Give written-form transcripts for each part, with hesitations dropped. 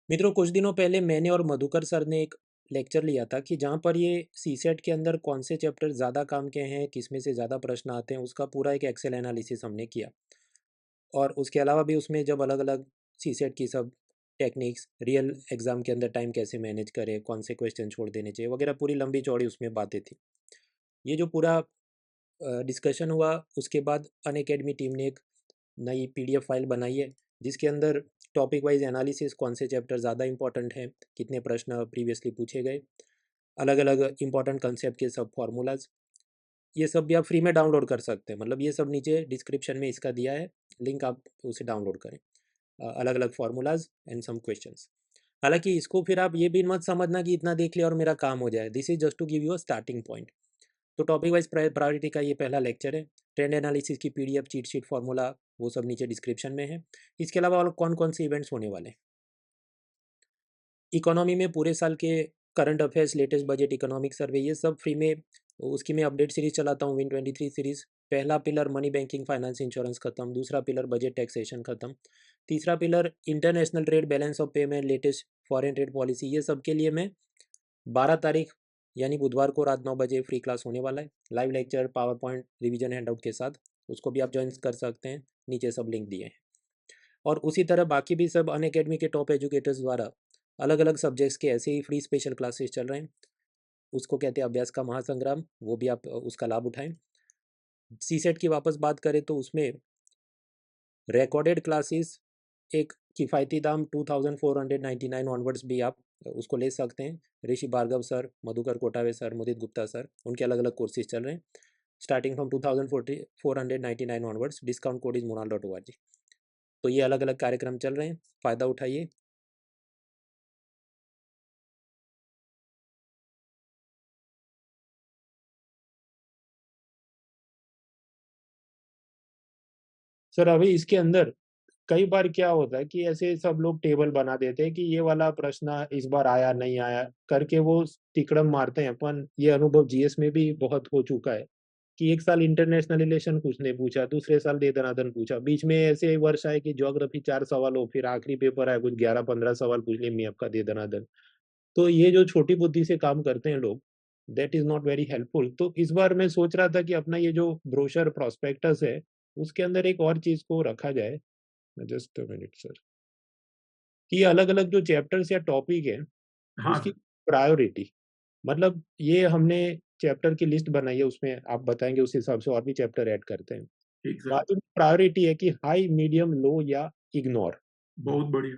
मित्रों, कुछ दिनों पहले मैंने और मधुकर सर ने एक लेक्चर लिया था कि जहाँ पर ये सीसेट के अंदर कौन से चैप्टर ज़्यादा काम के हैं, किसमें से ज़्यादा प्रश्न आते हैं, उसका पूरा एक एक्सेल एनालिसिस हमने किया। और उसके अलावा भी उसमें जब अलग अलग सीसेट की सब टेक्निक्स, रियल एग्ज़ाम के अंदर टाइम कैसे मैनेज करें, कौन से क्वेश्चन छोड़ देने चाहिए वगैरह, पूरी लंबी चौड़ी उसमें बातें थी। ये जो पूरा डिस्कशन हुआ, उसके बाद अनअकैडमी टीम ने एक नई पीडीएफ फाइल बनाई है, जिसके अंदर टॉपिक वाइज एनालिसिस, कौन से चैप्टर ज़्यादा इंपॉर्टेंट हैं, कितने प्रश्न प्रीवियसली पूछे गए, अलग अलग इंपॉर्टेंट कंसेप्ट के सब फार्मूलाज, ये सब भी आप फ्री में डाउनलोड कर सकते हैं। मतलब ये सब नीचे डिस्क्रिप्शन में इसका दिया है लिंक, आप उसे डाउनलोड करें। अलग अलग फार्मूलाज एंड सम क्वेश्चंस। हालांकि इसको फिर आप ये भी मत समझना कि इतना देख लिया और मेरा काम हो जाए। This is just to give you a starting point. तो टॉपिक वाइज प्रायोरिटी का ये पहला लेक्चर है। ट्रेंड एनालिसिस की पीडीएफ, चीट शीट, फार्मूला, वो सब नीचे डिस्क्रिप्शन में है। इसके अलावा और कौन कौन से इवेंट्स होने वाले हैं। इकोनॉमी में पूरे साल के current affairs, latest budget, economic survey, ये सब फ्री में। उसकी मैं अपडेट सीरीज चलाता हूँ, Win23 सीरीज। पहला pillar money, banking, finance, insurance खत्म। दूसरा पिलर बजट, टैक्सेशन खत्म। तीसरा pillar international trade, balance of payment, latest foreign trade policy, ये सब के लिए मैं 12 तारीख यानी बुधवार को रात 9 बजे फ्री क्लास होने वाला है। Live lecture, power point, revision handout के साथ। उसको भी आप ज्वाइन कर सकते हैं, नीचे सब लिंक दिए हैं। और उसी तरह बाकी भी सब अनअकैडमी के टॉप एजुकेटर्स द्वारा अलग अलग सब्जेक्ट्स के ऐसे ही फ्री स्पेशल क्लासेस चल रहे हैं। उसको कहते हैं अभ्यास का महासंग्राम, वो भी आप उसका लाभ उठाएं। सी सेट की वापस बात करें तो उसमें रिकॉर्डेड क्लासेस एक किफ़ायती दाम 2499 ऑनवर्ड्स भी आप उसको ले सकते हैं। ऋषि भार्गव सर, मधुकर कोटावे सर, मुदित गुप्ता सर, उनके अलग अलग कोर्सेज चल रहे हैं starting from 2499 onwards. Discount code is moral.org। तो ये अलग अलग कार्यक्रम चल रहे हैं, फ़ायदा उठाइए। सर अभी इसके अंदर कई बार क्या होता है कि ऐसे सब लोग टेबल बना देते हैं कि ये वाला प्रश्न इस बार आया नहीं आया करके वो तिकड़म मारते हैं। अपन ये अनुभव जीएस में भी बहुत हो चुका है कि एक साल इंटरनेशनल रिलेशन कुछ ने पूछा, दूसरे साल दे दनादन पूछा, बीच में ऐसे वर्ष आए कि ज्योग्राफी 4 सवाल हो, फिर आखिरी पेपर आया कुछ 11-15 सवाल पूछ लिए आपका दे दनादन। तो ये जो छोटी बुद्धि से काम करते हैं लोग, that is not very helpful. तो इस बार मैं सोच रहा था कि अपना ये जो ब्रोशर प्रोस्पेक्टस है, उसके अंदर एक और चीज को रखा जाए। जस्ट अ मिनट सर, कि अलग अलग जो चैप्टर्स या टॉपिक है हाँ उसकी सर। प्रायोरिटी, मतलब ये हमने चैप्टर की लिस्ट बनाई है, उसमें आप बताएंगे उस हिसाब से और भी चैप्टर ऐड करते हैं। ठीक सर। बाकी प्रायोरिटी है कि हाई, मीडियम, लो या इग्नोर। बहुत बढ़िया।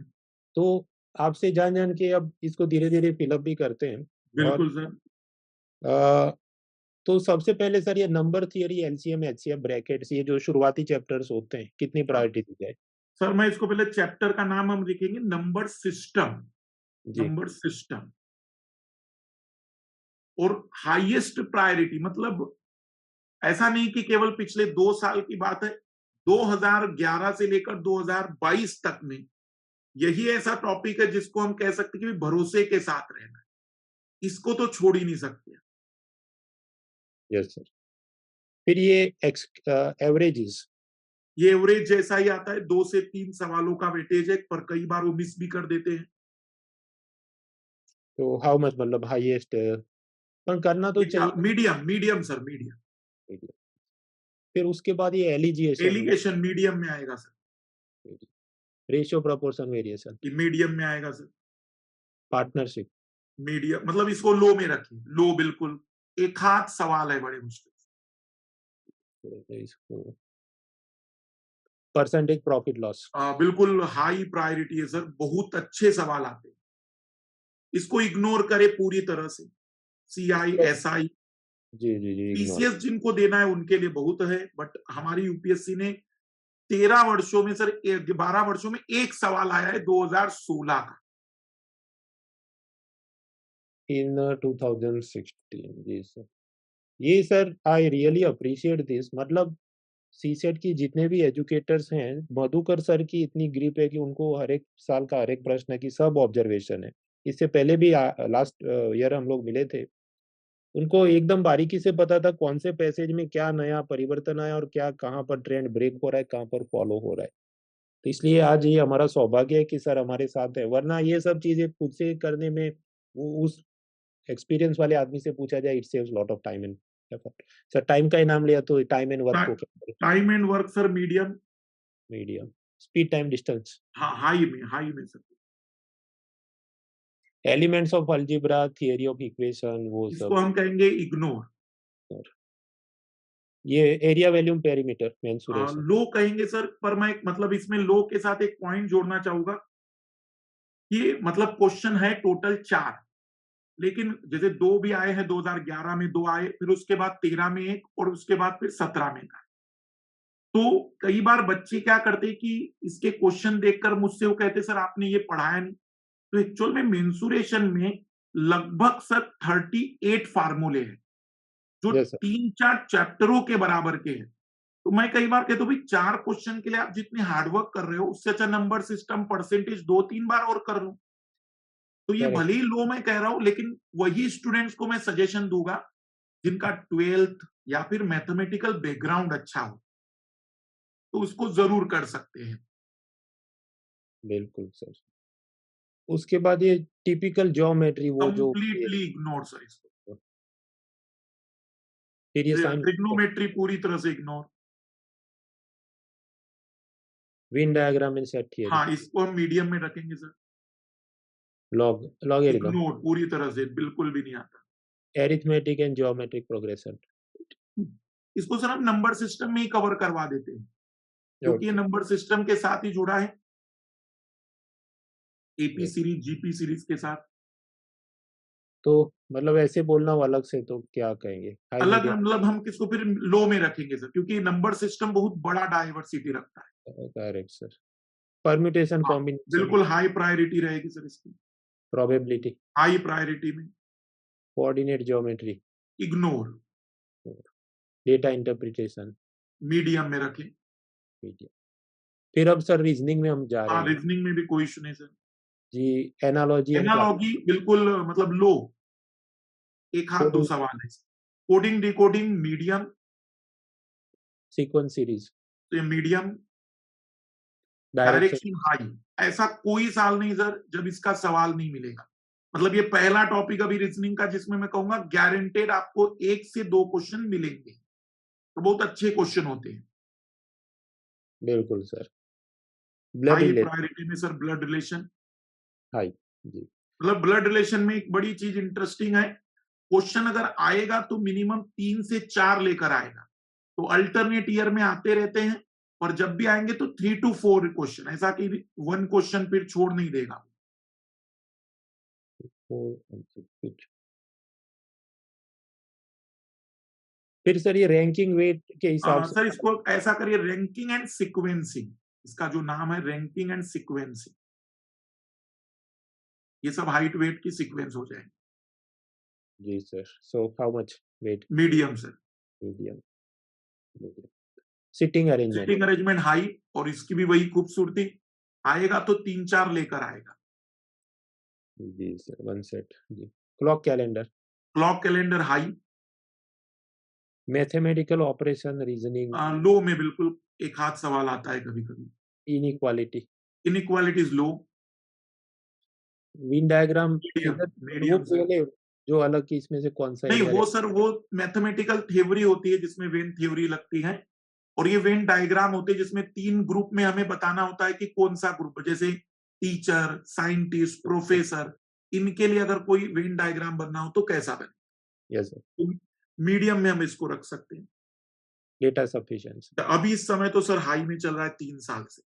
तो आपसे जान जान के अब इसको धीरे धीरे फिलअप भी करते हैं। और बिल्कुल सर। अ, तो सबसे पहले सर ये number theory, LCM, HCF, brackets, ये जो शुरुआती चैप्टर्स होते हैं, कितनी हाँ प्रायोरिटी दी जाए। सर, मैं इसको पहले चैप्टर का नाम हम लिखेंगे नंबर सिस्टम। जी। नंबर सिस्टम और हाईएस्ट प्रायोरिटी मतलब ऐसा नहीं कि केवल पिछले 2 साल की बात है। 2011 से लेकर 2022 तक में यही ऐसा टॉपिक है जिसको हम कह सकते हैं कि भरोसे के साथ रहना, इसको तो छोड़ ही नहीं सकते। Yes sir. फिर ये एवरेजेस। ये एवरेज जैसा ही आता है, 2 से 3 सवालों का वेटेज है, पर कई बार वो मिस भी कर देते हैं। तो हाउ मच, मतलब हाईएस्ट, पर करना तो ये चाहिए। Medium medium sir, medium. फिर उसके बाद ये एलिजिएशन, एलिगेशन मीडियम में आएगा सर। रेशियो, प्रोपोर्शन, वेरिएशन, ये मीडियम में आएगा सर। पार्टनरशिप। मीडियम मतलब इसको लो में रखिए, लो बिल्कुल। एक हाथ सवाल है बड़े मुश्किल। इसको परसेंटेज प्रॉफिट लॉस। बिल्कुल हाई प्रायोरिटी है सर, बहुत अच्छे सवाल आते हैं। इसको इग्नोर करे पूरी तरह से। सीआई, एसआई, जी जी जी, इग्नोर। पीसीएस जिनको देना है उनके लिए बहुत है, बट हमारी यूपीएससी ने 13 वर्षों में सर, 12 वर्षों में एक सवाल आया है 2016 का। इन 2016, जी सर। ये sir I really appreciate this. मतलब सीसेट की जितने भी एजुकेटर्स हैं, मधुकर सर की इतनी ग्रिप है कि उनको हर एक साल का हर एक प्रश्न की सब ऑब्जर्वेशन है। इससे पहले भी लास्ट ईयर हम लोग मिले थे, उनको एकदम बारीकी से पता था कौन से पैसेज में क्या नया परिवर्तन आया और क्या कहाँ पर ट्रेंड ब्रेक हो रहा है, कहाँ पर फॉलो हो रहा है। तो इसलिए आज ये हमारा सौभाग्य है कि सर हमारे साथ है, वरना ये सब चीजें खुद से करने में वो उस एक्सपीरियंस वाले आदमी से पूछा जाए, it saves lot of time and effort. Sir time का इनाम लिया तो टाइम एंड वर्क को क्या? Time and work sir medium. Medium. Speed time distance. हाँ, हाई में sir. Elements of algebra, theory of equation, वो इसको सब। हम कहेंगे इग्नोर। और ये एरिया वॉल्यूम पेरीमीटर मेंसुरेशन। लो कहेंगे सर, पर मैं मतलब इसमें लो के साथ एक पॉइंट जोड़ना चाहूंगा कि मतलब क्वेश्चन है टोटल 4, लेकिन जैसे 2 भी आए हैं, 2011 में 2 आए, फिर उसके बाद 13 में 1 और उसके बाद फिर 17 में 1। तो कई बार बच्चे क्या करते कि इसके क्वेश्चन देखकर मुझसे वो कहते सर आपने ये पढ़ाया नहीं। तो एक्चुअल में मेंसुरेशन में लगभग सर 38 फार्मूले हैं, जो यस सर। 3-4 चैप्टरों के बराबर के हैं। तो मैं कई बार कहता हूँ भाई 4 क्वेश्चन के लिए आप जितने हार्डवर्क कर रहे हो, उससे अच्छा नंबर सिस्टम परसेंटेज 2-3 बार और कर लो। तो ये करेक्ट। भले ही लो मैं कह रहा हूं, लेकिन वही स्टूडेंट्स को मैं सजेशन दूंगा जिनका 12th या फिर मैथमेटिकल बैकग्राउंड अच्छा हो, तो उसको जरूर कर सकते हैं। बिल्कुल सर। उसके बाद ये टिपिकल ज्योमेट्री वो जो कंप्लीटली इग्नोर सर इसको। फिर ये साइन, ट्रिग्नोमेट्री पूरी तरह से ignore. Venn diagram and set theory, हाँ, इसको हम मीडियम में रखेंगे सर। लॉग लॉगरिथम, इग्नोर पूरी तरह से, बिल्कुल भी नहीं आता। Arithmetic and geometric progression. इसको सर हम नंबर सिस्टम में ही कवर करवा देते हैं, क्योंकि ये ओके। नंबर सिस्टम के साथ ही जुड़ा है, AP yes. Series GP series के साथ। तो मतलब ऐसे बोलना हो अलग से तो क्या कहेंगे, हाई अलग मीडियम? मतलब हम किसको फिर लो में रखेंगे सर, क्योंकि नंबर सिस्टम बहुत बड़ा डाइवर्सिटी रखता है। Correct sir. परम्यूटेशन हाँ, कॉम्बिनेशन, बिल्कुल हाई प्रायोरिटी रहेगी सर इसकी। प्रोबेबिलिटी, हाई प्रायोरिटी में coordinate geometry, ignore. Data interpretation, medium में रखें। मीडियम। फिर अब सर रीजनिंग में हम जा रहे हाँ, हैं। रीजनिंग में भी कोई इशू नहीं सर। जी। एनालॉजी एंड एनालॉगी बिल्कुल मतलब लो, एक हाथ दो कोडिंग सवाल है। Coding decoding medium. Sequence series, तो ये मीडियम। डायरेक्शन। Direction high. ऐसा कोई साल नहीं सर जब इसका सवाल नहीं मिलेगा। मतलब ये पहला टॉपिक अभी रीजनिंग का जिसमें मैं कहूंगा गारंटेड आपको 1 से 2 क्वेश्चन मिलेंगे, तो बहुत अच्छे क्वेश्चन होते हैं। बिल्कुल sir. Blood high relation. Priority में सर ब्लड रिलेशन। हाई। जी। मतलब ब्लड रिलेशन में एक बड़ी चीज इंटरेस्टिंग है, क्वेश्चन अगर आएगा तो मिनिमम 3 से 4 लेकर आएगा। तो अल्टरनेट ईयर में आते रहते हैं, और जब भी आएंगे तो 3 to 4 क्वेश्चन, ऐसा कि 1 क्वेश्चन फिर छोड़ नहीं देगा। फिर सर ये रैंकिंग वेट के हिसाब से। सर इसको ऐसा करिए, रैंकिंग एंड सिक्वेंसिंग। इसका जो नाम है रैंकिंग एंड सिक्वेंसिंग, ये सब हाइट वेट की सीक्वेंस हो जाएंगे। जी sir. So how much weight? Medium sir. Medium. Sitting arrangement. Sitting arrangement high, और इसकी भी वही खूबसूरती, आएगा तो 3-4 लेकर आएगा। जी सर, वन सेट। जी। Clock calendar. Clock calendar high. Mathematical operation, reasoning. Low में बिल्कुल एक हाथ सवाल आता है कभी कभी। Inequality. Inequalities low. Venn diagram. Medium. इधर वो मीडियम सर। पहले जो अलग की इसमें से कौन सा नहीं, एरिया वो सर वो मैथमेटिकल थ्योरी होती है जिसमें वेन थ्योरी लगती है, और ये वेन डायग्राम होते हैं जिसमें 3 ग्रुप में हमें बताना होता है कि कौन सा ग्रुप, जैसे टीचर, साइंटिस्ट, रहेगा? प्रोफेसर, इनके लिए अगर कोई वेन डायग्राम बनना हो तो कैसा बने। Yes sir. तो मीडियम में हम इसको रख सकते हैं। Data sufficiency. तो अभी इस समय तो सर हाई में चल रहा है 3 साल से,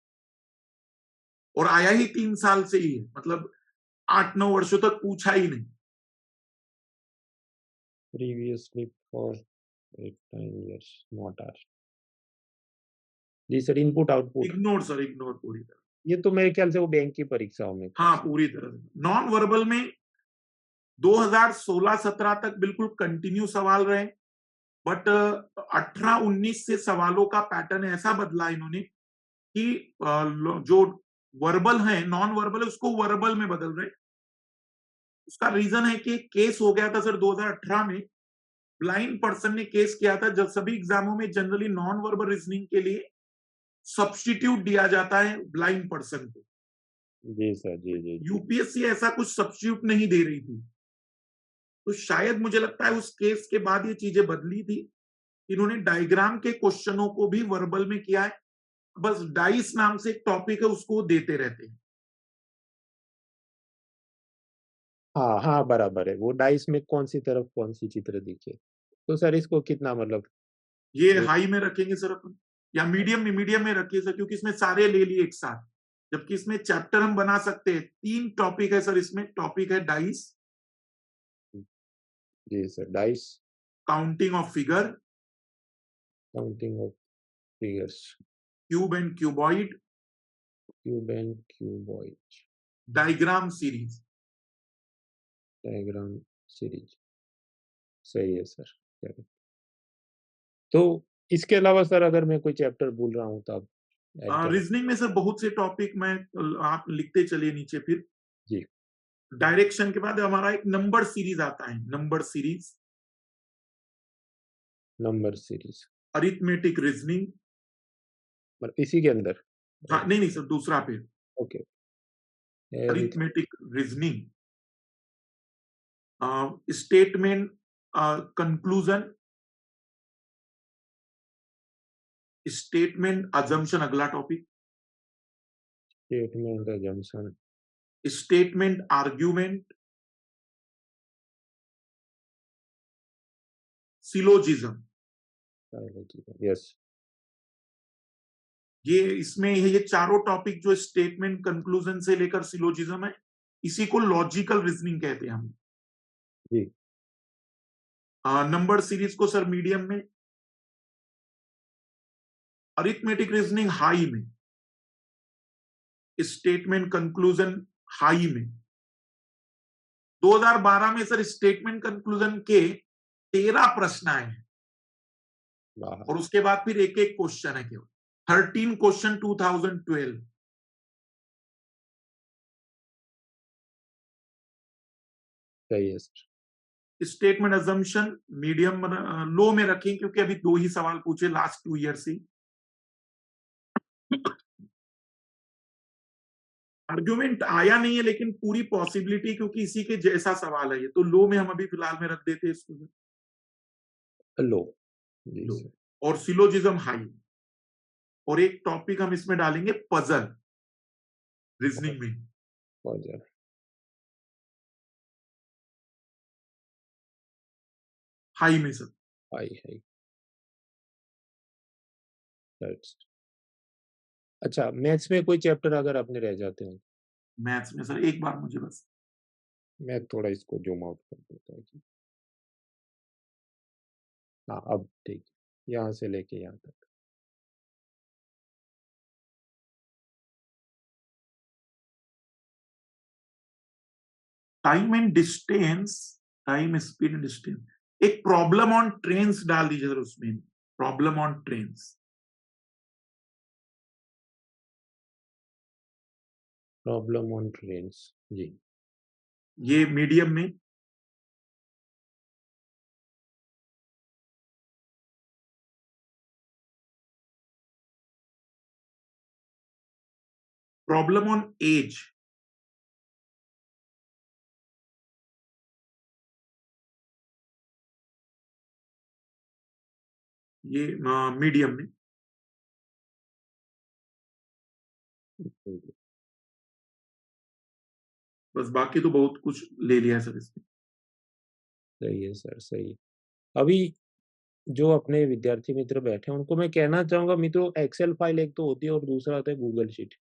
और आया ही 3 साल से ही है, मतलब 8-9 वर्षों तक पूछा ही नहीं। Previously for 8-9 years not are. जी sir, input output. Ignore sir, ignore पूरी तरह। ये तो मेरे ख्याल से वो बैंक की परीक्षाओं में था। हाँ, पूरी तरह से। नॉन वर्बल में 2016-17 तक बिल्कुल कंटिन्यू सवाल रहे, बट 18-19 से सवालों का पैटर्न ऐसा बदला इन्होंने कि जो वर्बल है, नॉन वर्बल है, उसको वर्बल में बदल रहे। उसका रीजन है कि केस हो गया था सर 2018 में, ब्लाइंड पर्सन ने केस किया था, जब सभी एग्जामों में जनरली नॉन वर्बल रीजनिंग के लिए सब्स्टिट्यूट दिया जाता है ब्लाइंड पर्सन को। जी सर, जी, जी, जी। यूपीएससी ऐसा कुछ सब्स्टिट्यूट नहीं दे रही थी। तो शायद मुझे लगता है उस केस के बाद ये चीजें बदली थी। इन्होंने डायग्राम के क्वेश्चनों को भी वर्बल में किया है। बस डाइस नाम से एक टॉपिक है, उसको देते रहते हैं। हाँ, हाँ, बराबर है। वो डाइस में कौन-सी तरफ कौन-सी चित्र दिखे। तो सर इसको कितना मतलब ये वो हाई में रखेंगे सर अपन, या मीडियम में रखिए सर, क्योंकि इसमें सारे ले लिए एक साथ। जबकि इसमें चैप्टर हम बना सकते हैं। 3 टॉपिक है सर इसमें। टॉपिक है डाइस, जी sir, dice, counting of figure, counting of figures, cube and cuboid, cube and cuboid, diagram series. Diagram series. सही है सर, करेक्ट। तो इसके अलावा सर अगर मैं कोई चैप्टर भूल रहा हूँ तो आप ऐड करें। रीजनिंग में सर बहुत से टॉपिक मैं, आप लिखते चलिए नीचे फिर। जी, डायरेक्शन के बाद हमारा एक नंबर सीरीज आता है, number series, number series, arithmetic reasoning. मतलब इसी के अंदर? हाँ, नहीं नहीं सर, दूसरा पे, okay, arith arithmetic reasoning, statement conclusion, statement assumption अगला topic, statement assumption, statement argument, syllogism. Biology, yes, ये इसमें ये चारों टॉपिक जो स्टेटमेंट कंक्लूजन से लेकर सिलोजिज्म है, इसी को लॉजिकल रीजनिंग कहते हैं हम। जी, नंबर सीरीज को सर मीडियम में, अरिथमेटिक रीजनिंग हाई में, स्टेटमेंट कंक्लूजन हाई में। 2012 में सर स्टेटमेंट कंक्लूजन के 13 प्रश्न आए हैं, वाह, और उसके बाद फिर एक एक क्वेश्चन है केवल। 13 क्वेश्चन 2012। सही है सर। स्टेटमेंट अजम्पशन मीडियम, लो में रखें, क्योंकि अभी 2 ही सवाल पूछे लास्ट 2 ईयर से। आर्ग्यूमेंट आया नहीं है, लेकिन पूरी पॉसिबिलिटी, क्योंकि इसी के जैसा सवाल है ये, तो लो में हम अभी फिलहाल में रख देते हैं इसको। लो, जी लो, सर, और सिलोजिज्म हाई। और एक टॉपिक हम इसमें डालेंगे, पजल रीजनिंग में, बहुत ज़्यादा, हाई में सर। हाई, हाई, दैट्स अच्छा, मैथ्स में कोई चैप्टर अगर अपने रह जाते हो, मैथ्स में सर एक बार मुझे बस, मैं थोड़ा इसको ज़ूम आउट कर देता हूँ। हाँ, अब ठीक है, यहाँ से लेके यहाँ तक। Time and distance, time speed and distance. एक प्रॉब्लम ऑन ट्रेन्स डाल दीजिए सर उसमें, problem on trains. Problem on trains, जी, ये मीडियम में। प्रॉब्लम ऑन एज, ये मीडियम में। जी, बस बाकी तो बहुत कुछ ले लिया है सर इसमें। सही है सर, सही है। अभी जो अपने विद्यार्थी मित्र बैठे हैं, उनको मैं कहना चाहूँगा मित्रों एक्सेल फाइल एक तो होती है और दूसरा होता है गूगल शीट।